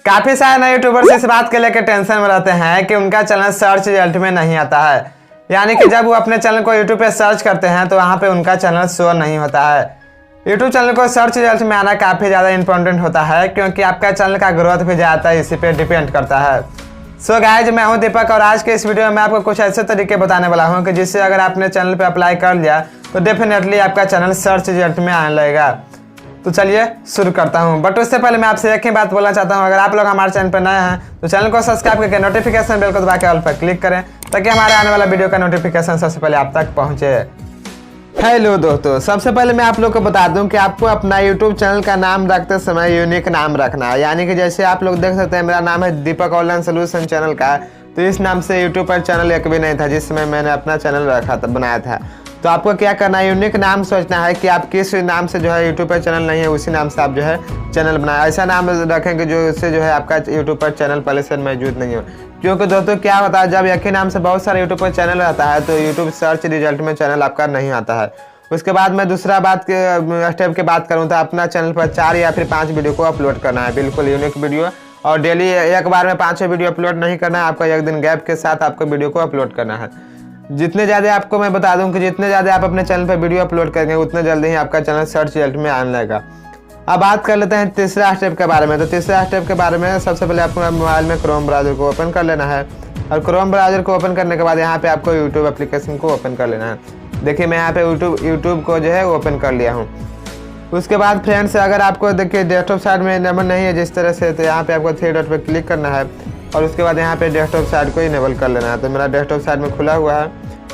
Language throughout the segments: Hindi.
काफी सारे नए यूट्यूबर्स इस बात के लेकर टेंशन में रहते हैं कि उनका चैनल सर्च रिजल्ट में नहीं आता है, यानी कि जब वो अपने चैनल को यूट्यूब पे सर्च करते हैं तो वहाँ पे उनका चैनल शो नहीं होता है। यूट्यूब चैनल को सर्च रिजल्ट में आना काफ़ी ज़्यादा इंपॉर्टेंट होता है, क्योंकि आपका चैनल का ग्रोथ भी ज़्यादा इसी पे डिपेंड करता है। सो गाइज, मैं हूँ दीपक और आज के इस वीडियो में आपको कुछ ऐसे तरीके बताने वाला हूँ कि जिससे अगर आपने चैनल पे अप्लाई कर लिया तो डेफिनेटली आपका चैनल सर्च रिजल्ट में आने लगेगा। तो चलिए शुरू करता हूँ, बट उससे पहले मैं आपसे एक ही बात बोलना चाहता हूँ, अगर आप लोग हमारे चैनल पर नए हैं तो चैनल को सब्सक्राइब करके नोटिफिकेशन बेल को दबा के ऑल पर क्लिक करें, ताकि हमारे आने वाला वीडियो का नोटिफिकेशन सबसे पहले आप तक पहुँचे। हेलो दोस्तों, सबसे पहले मैं आप लोग को बता दूं कि आपको अपना YouTube चैनल का नाम रखते समय यूनिक नाम रखना है। यानी कि जैसे आप लोग देख सकते हैं, मेरा नाम है दीपक ऑनलाइन सोल्यूशन चैनल का, तो इस नाम से YouTube पर चैनल एक भी नहीं था जिसमें मैंने अपना चैनल रखा था, बनाया था। तो आपको क्या करना है, यूनिक नाम सोचना है कि आप किस नाम से जो है यूट्यूब पर चैनल नहीं है उसी नाम से आप जो है चैनल बनाए। ऐसा नाम रखेंगे जो उससे जो है आपका यूट्यूब पर चैनल पहले से मौजूद नहीं हो, क्योंकि दोस्तों क्या होता है, जब एक ही नाम से बहुत सारे यूट्यूब पर चैनल रहता है तो यूट्यूब सर्च रिजल्ट में चैनल आपका नहीं आता है। उसके बाद मैं दूसरा स्टेप की बात करूँ तो अपना चैनल पर 4 या फिर 5 वीडियो को अपलोड करना है, बिल्कुल यूनिक वीडियो, और डेली एक बार में 5-6 वीडियो अपलोड नहीं करना है, आपका एक दिन गैप के साथ आपको वीडियो को अपलोड करना है। जितने ज़्यादा आपको मैं बता दूं कि जितने ज़्यादा आप अपने चैनल पर वीडियो अपलोड करेंगे उतने जल्दी ही आपका चैनल सर्च रिजल्ट में आने लगेगा। अब बात कर लेते हैं तीसरा स्टेप के बारे में। तो तीसरा स्टेप के बारे में सबसे पहले आपको मोबाइल में क्रोम ब्राउज़र को ओपन कर लेना है, और क्रोम ब्राउज़र को ओपन करने के बाद यहाँ पे आपको यूट्यूब एप्लीकेशन को ओपन कर लेना है। देखिए मैं यहाँ पे यूट्यूब को जो है ओपन कर लिया हूँ। उसके बाद फ्रेंड्स, अगर आपको देखिए डेस्कटॉप साइड में नंबर नहीं है जिस तरह से, तो यहाँ पे आपको 3 डॉट पे क्लिक करना है और उसके बाद यहाँ पे डेस्कटॉप साइड को इनेबल कर लेना है। तो मेरा डेस्कटॉप साइड में खुला हुआ है।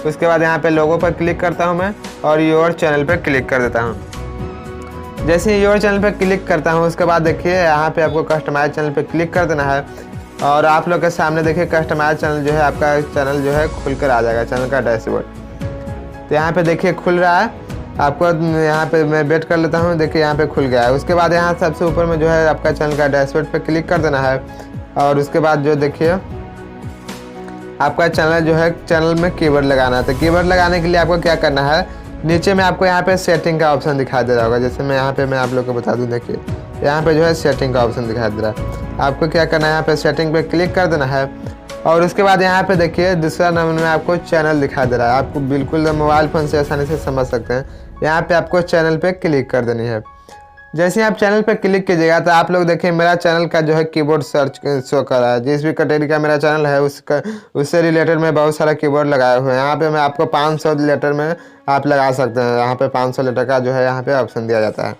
उसके बाद यहाँ पे लोगो पर क्लिक करता हूँ मैं और योर चैनल पर क्लिक कर देता हूँ। जैसे ही योर चैनल पर क्लिक करता हूँ उसके बाद देखिए यहाँ पे आपको कस्टमाइज चैनल पर क्लिक कर देना है, और आप लोग के सामने देखिए कस्टमाइज चैनल जो है आपका चैनल जो है खुल कर आ जाएगा, चैनल का डैशबोर्ड। तो यहाँ पे देखिए खुल रहा है, आपको यहाँ पे मैं वेट कर लेता हूँ। देखिए यहाँ पे खुल गया है। उसके बाद यहाँ सबसे ऊपर में जो है आपका चैनल का डैशबोर्ड पे क्लिक कर देना है, और उसके बाद जो देखिए आपका चैनल जो है चैनल में कीवर्ड लगाना है। तो कीवर्ड लगाने के लिए आपको क्या करना है, नीचे में आपको यहाँ पे सेटिंग का ऑप्शन दिखाई दे रहा होगा। जैसे मैं यहाँ पे मैं आप लोग को बता दूँ, देखिए यहाँ पे जो है सेटिंग का ऑप्शन दिखाई दे रहा है। आपको क्या करना है, यहाँ पे सेटिंग पे क्लिक कर देना है, और उसके बाद यहाँ पे देखिए दूसरा नंबर में आपको चैनल दिखा दे रहा है। आपको बिल्कुल मोबाइल फ़ोन से आसानी से समझ सकते हैं। यहाँ पे आपको चैनल पे क्लिक कर देनी है। जैसे ही आप चैनल पे क्लिक कीजिएगा तो आप लोग देखिए मेरा चैनल का जो है कीबोर्ड सर्च शो कर रहा है। जिस भी कैटेगरी का मेरा चैनल है उससे रिलेटेड में बहुत सारा कीबोर्ड लगाए हुए हैं। यहाँ पे मैं आपको 500 लेटर में आप लगा सकते हैं। यहाँ पे 500 लेटर का जो है यहाँ पे ऑप्शन दिया जाता है।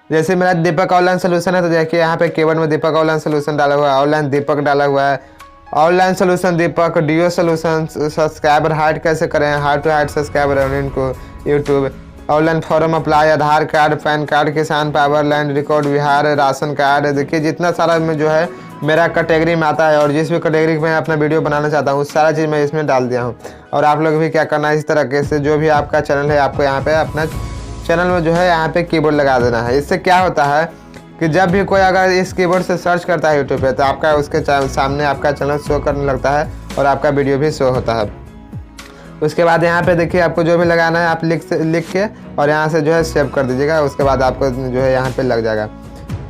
जैसे मेरा दीपक ऑनलाइन सोल्यूशन है तो देखिए यहाँ पे कीवर्ड में दीपक ऑनलाइन सोल्यूशन डाला हुआ है, ऑनलाइन दीपक डाला हुआ है, online solution Deepak, DO solution, subscriber hide कैसे करें, हाउ टू हाइड सब्सक्राइबर इनको YouTube, online form apply, Aadhaar card, PAN card, किसान power, land record Bihar, ration card. देखिए जितना सारा में जो है मेरा कैटेगरी में आता है, और जिस भी कैटेगरी में अपना वीडियो बनाना चाहता हूँ सारा चीज़ मैं इसमें डाल दिया हूँ। और आप लोग भी क्या करना है, इस तरीके से जो भी आपका चैनल है आपको यहाँ पे अपना चैनल में जो है यहाँ पे कीबोर्ड लगा देना है। इससे क्या होता है कि जब भी कोई अगर इस कीबोर्ड से सर्च करता है यूट्यूब पे तो आपका उसके सामने आपका चैनल शो करने लगता है और आपका वीडियो भी शो होता है। उसके बाद यहाँ पे देखिए आपको जो भी लगाना है आप लिख के और यहाँ से जो है सेव कर दीजिएगा। उसके बाद आपको जो है यहाँ पे लग जाएगा।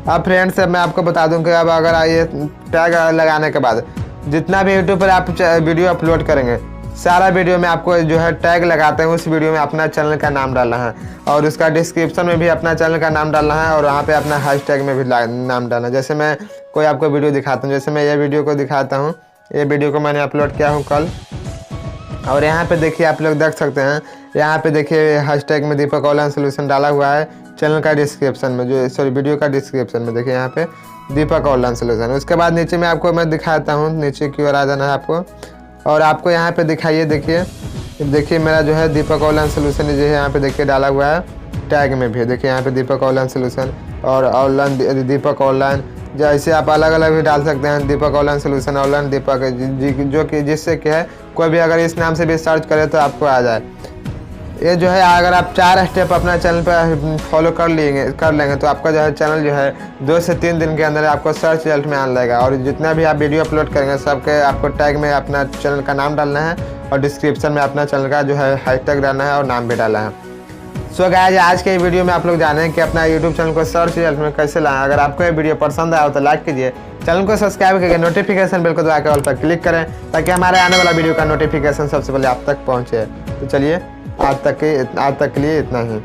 अब फ्रेंड्स मैं आपको बता दूँ कि अब अगर ये टैग लगाने के बाद जितना भी यूट्यूब पर आप वीडियो अपलोड करेंगे सारा वीडियो में आपको जो है टैग लगाते हैं उस वीडियो में अपना चैनल का नाम डालना है, और उसका डिस्क्रिप्शन में भी अपना चैनल का नाम डालना है, और वहाँ पे अपना हैशटैग में भी नाम डालना है। जैसे मैं कोई आपको वीडियो दिखाता हूँ, जैसे मैं ये वीडियो को दिखाता हूँ, ये वीडियो को मैंने अपलोड किया हूँ कल, और यहाँ पे देखिए आप लोग देख सकते हैं, यहाँ पे देखिए हैशटैग में दीपक ऑनलाइन सोल्यूशन डाला हुआ है। चैनल का डिस्क्रिप्शन में जो सॉरी वीडियो का डिस्क्रिप्शन में देखिए यहाँ पे दीपक ऑनलाइन सोल्यूशन। उसके बाद नीचे में आपको मैं दिखाता हूँ, नीचे की ओर आ जाना है आपको, और आपको यहाँ पे दिखाइए, देखिए मेरा जो है दीपक ऑनलाइन सोल्यूशन जो है यहाँ पे देखिए डाला हुआ है टैग में भी। देखिए यहाँ पे दीपक ऑनलाइन सोल्यूशन और ऑनलाइन दीपक ऑनलाइन, जैसे आप अलग अलग भी डाल सकते हैं, दीपक ऑनलाइन सोल्यूशन, ऑनलाइन दीपक, जो कि जिससे क्या है कोई भी अगर इस नाम से भी सर्च करे तो आपको आ जाए। ये जो है अगर आप 4 स्टेप अपना चैनल पर फॉलो कर लेंगे तो आपका जो है चैनल जो है 2 से 3 दिन के अंदर आपको सर्च रिजल्ट में आने लगेगा। और जितना भी आप वीडियो अपलोड करेंगे सबके आपको टैग में अपना चैनल का नाम डालना है, और डिस्क्रिप्शन में अपना चैनल का जो है हैशटैग डालना है और नाम भी डालना है। सो गाइस आज के वीडियो में आप लोग जानें कि अपना यूट्यूब चैनल को सर्च रिजल्ट में कैसे लाएं। अगर आपको ये वीडियो पसंद आया हो तो लाइक कीजिए, चैनल को सब्सक्राइब करके नोटिफिकेशन बेल को दबा के ऑल पर क्लिक करें ताकि हमारे आने वाला वीडियो का नोटिफिकेशन सबसे पहले आप तक पहुँचे। तो चलिए आज तक के लिए इतना ही।